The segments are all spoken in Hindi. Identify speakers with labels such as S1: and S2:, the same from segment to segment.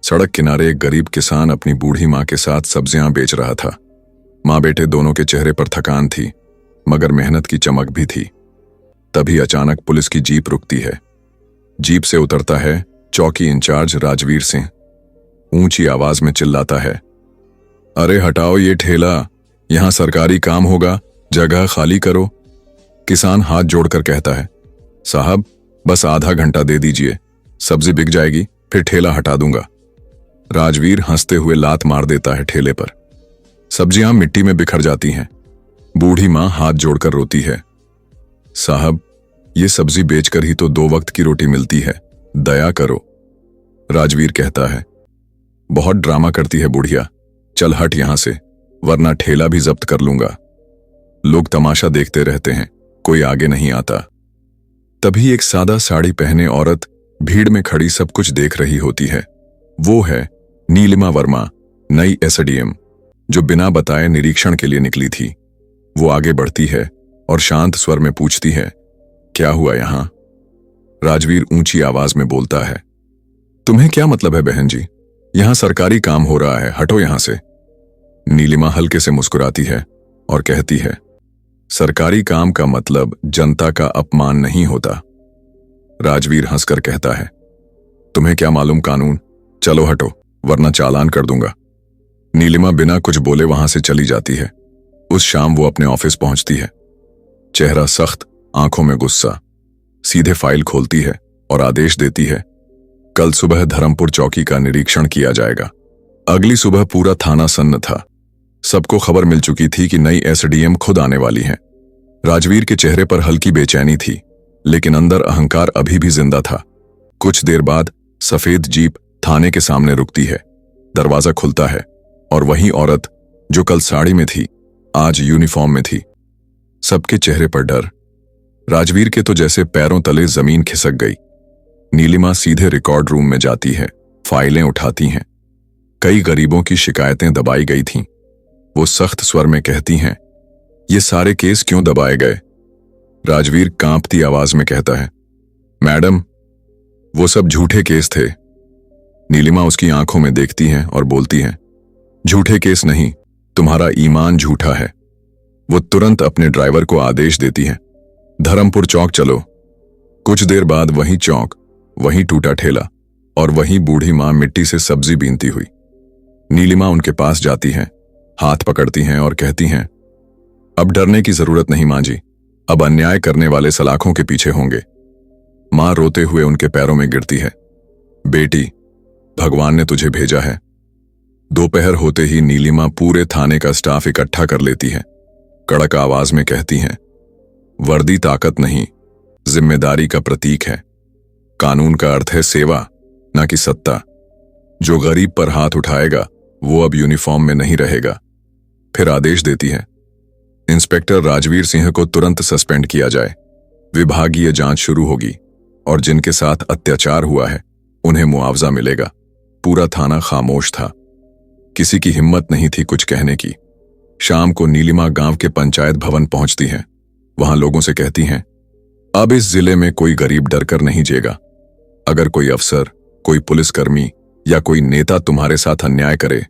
S1: सड़क किनारे एक गरीब किसान अपनी बूढ़ी माँ के साथ सब्जियां बेच रहा था। माँ बेटे दोनों के चेहरे पर थकान थी, मगर मेहनत की चमक भी थी। तभी अचानक पुलिस की जीप रुकती है। जीप से उतरता है चौकी इंचार्ज राजवीर सिंह। ऊंची आवाज में चिल्लाता है, अरे हटाओ ये ठेला, यहां सरकारी काम होगा, जगह खाली करो। किसान हाथ जोड़कर कहता है, साहब बस आधा घंटा दे दीजिए, सब्जी बिक जाएगी, फिर ठेला हटा दूंगा। राजवीर हंसते हुए लात मार देता है ठेले पर। सब्जियां मिट्टी में बिखर जाती हैं। बूढ़ी मां हाथ जोड़कर रोती है, साहब ये सब्जी बेचकर ही तो 2 वक्त की रोटी मिलती है, दया करो। राजवीर कहता है, बहुत ड्रामा करती है बुढ़िया, चल हट यहां से, वरना ठेला भी जब्त कर लूंगा। लोग तमाशा देखते रहते हैं, कोई आगे नहीं आता। तभी एक सादा साड़ी पहने औरत भीड़ में खड़ी सब कुछ देख रही होती है। वो है नीलिमा वर्मा, नई एसडीएम, जो बिना बताए निरीक्षण के लिए निकली थी। वो आगे बढ़ती है और शांत स्वर में पूछती है, क्या हुआ यहां? राजवीर ऊंची आवाज में बोलता है, तुम्हें क्या मतलब है बहन जी, यहां सरकारी काम हो रहा है, हटो यहां से। नीलिमा हल्के से मुस्कुराती है और कहती है, सरकारी काम का मतलब जनता का अपमान नहीं होता। राजवीर हंसकर कहता है, तुम्हें क्या मालूम कानून, चलो हटो वरना चालान कर दूंगा। नीलिमा बिना कुछ बोले वहां से चली जाती है। उस शाम वो अपने ऑफिस पहुंचती है। चेहरा सख्त, आंखों में गुस्सा। सीधे फाइल खोलती है और आदेश देती है, कल सुबह धर्मपुर चौकी का निरीक्षण किया जाएगा। अगली सुबह पूरा थाना सन्न था। सबको खबर मिल चुकी थी कि नई एसडीएम खुद आने वाली हैं। राजवीर के चेहरे पर हल्की बेचैनी थी, लेकिन अंदर अहंकार अभी भी जिंदा था। कुछ देर बाद सफेद जीप थाने के सामने रुकती है। दरवाजा खुलता है और वही औरत जो कल साड़ी में थी, आज यूनिफॉर्म में थी। सबके चेहरे पर डर। राजवीर के तो जैसे पैरों तले जमीन खिसक गई। नीलिमा सीधे रिकॉर्ड रूम में जाती है, फाइलें उठाती हैं। कई गरीबों की शिकायतें दबाई गई थीं। वो सख्त स्वर में कहती हैं, ये सारे केस क्यों दबाए गए? राजवीर कांपती आवाज में कहता है, मैडम वो सब झूठे केस थे। नीलिमा उसकी आंखों में देखती हैं और बोलती हैं, झूठे केस नहीं, तुम्हारा ईमान झूठा है। वो तुरंत अपने ड्राइवर को आदेश देती हैं, धर्मपुर चौक चलो। कुछ देर बाद वही चौक, वही टूटा ठेला और वही बूढ़ी मां मिट्टी से सब्जी बीनती हुई। नीलिमा उनके पास जाती हैं, हाथ पकड़ती हैं और कहती हैं, अब डरने की जरूरत नहीं मां जी, अब अन्याय करने वाले सलाखों के पीछे होंगे। मां रोते हुए उनके पैरों में गिरती है, बेटी भगवान ने तुझे भेजा है। दोपहर होते ही नीलिमा पूरे थाने का स्टाफ इकट्ठा कर लेती है। कड़क आवाज में कहती हैं, वर्दी ताकत नहीं, जिम्मेदारी का प्रतीक है। कानून का अर्थ है सेवा, ना कि सत्ता। जो गरीब पर हाथ उठाएगा वो अब यूनिफॉर्म में नहीं रहेगा। फिर आदेश देती है, इंस्पेक्टर राजवीर सिंह को तुरंत सस्पेंड किया जाए। विभागीय जांच शुरू होगी और जिनके साथ अत्याचार हुआ है उन्हें मुआवजा मिलेगा। पूरा थाना खामोश था। किसी की हिम्मत नहीं थी कुछ कहने की। शाम को नीलिमा गांव के पंचायत भवन पहुंचती हैं। वहां लोगों से कहती हैं, अब इस जिले में कोई गरीब डरकर नहीं जिएगा। अगर कोई अफसर, कोई पुलिसकर्मी या कोई नेता तुम्हारे साथ अन्याय करे,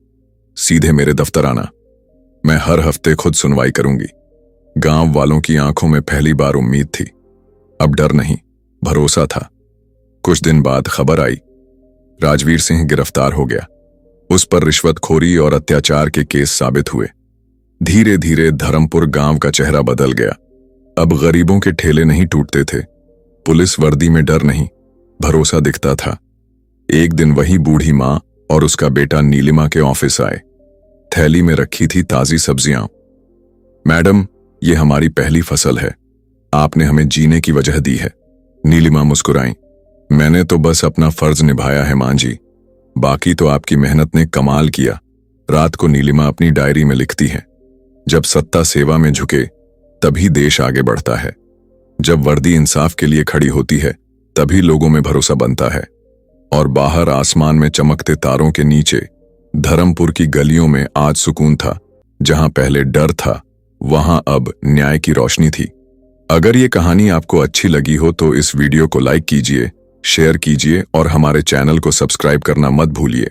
S1: सीधे मेरे दफ्तर आना। मैं हर हफ्ते खुद सुनवाई करूंगी। गांव वालों की आंखों में पहली बार उम्मीद थी। अब डर नहीं, भरोसा था। कुछ दिन बाद खबर आई, राजवीर सिंह गिरफ्तार हो गया। उस पर रिश्वतखोरी और अत्याचार के केस साबित हुए। धीरे धीरे धर्मपुर गांव का चेहरा बदल गया। अब गरीबों के ठेले नहीं टूटते थे। पुलिस वर्दी में डर नहीं, भरोसा दिखता था। एक दिन वही बूढ़ी मां और उसका बेटा नीलिमा के ऑफिस आए। थैली में रखी थी ताजी सब्जियां। मैडम ये हमारी पहली फसल है, आपने हमें जीने की वजह दी है। नीलिमा मुस्कुराई, मैंने तो बस अपना फर्ज निभाया है मां जी, बाकी तो आपकी मेहनत ने कमाल किया। रात को नीलिमा अपनी डायरी में लिखती है, जब सत्ता सेवा में झुके तभी देश आगे बढ़ता है। जब वर्दी इंसाफ के लिए खड़ी होती है तभी लोगों में भरोसा बनता है। और बाहर आसमान में चमकते तारों के नीचे धर्मपुर की गलियों में आज सुकून था। जहां पहले डर था वहां अब न्याय की रोशनी थी। अगर ये कहानी आपको अच्छी लगी हो तो इस वीडियो को लाइक कीजिए, शेयर कीजिए और हमारे चैनल को सब्सक्राइब करना मत भूलिए।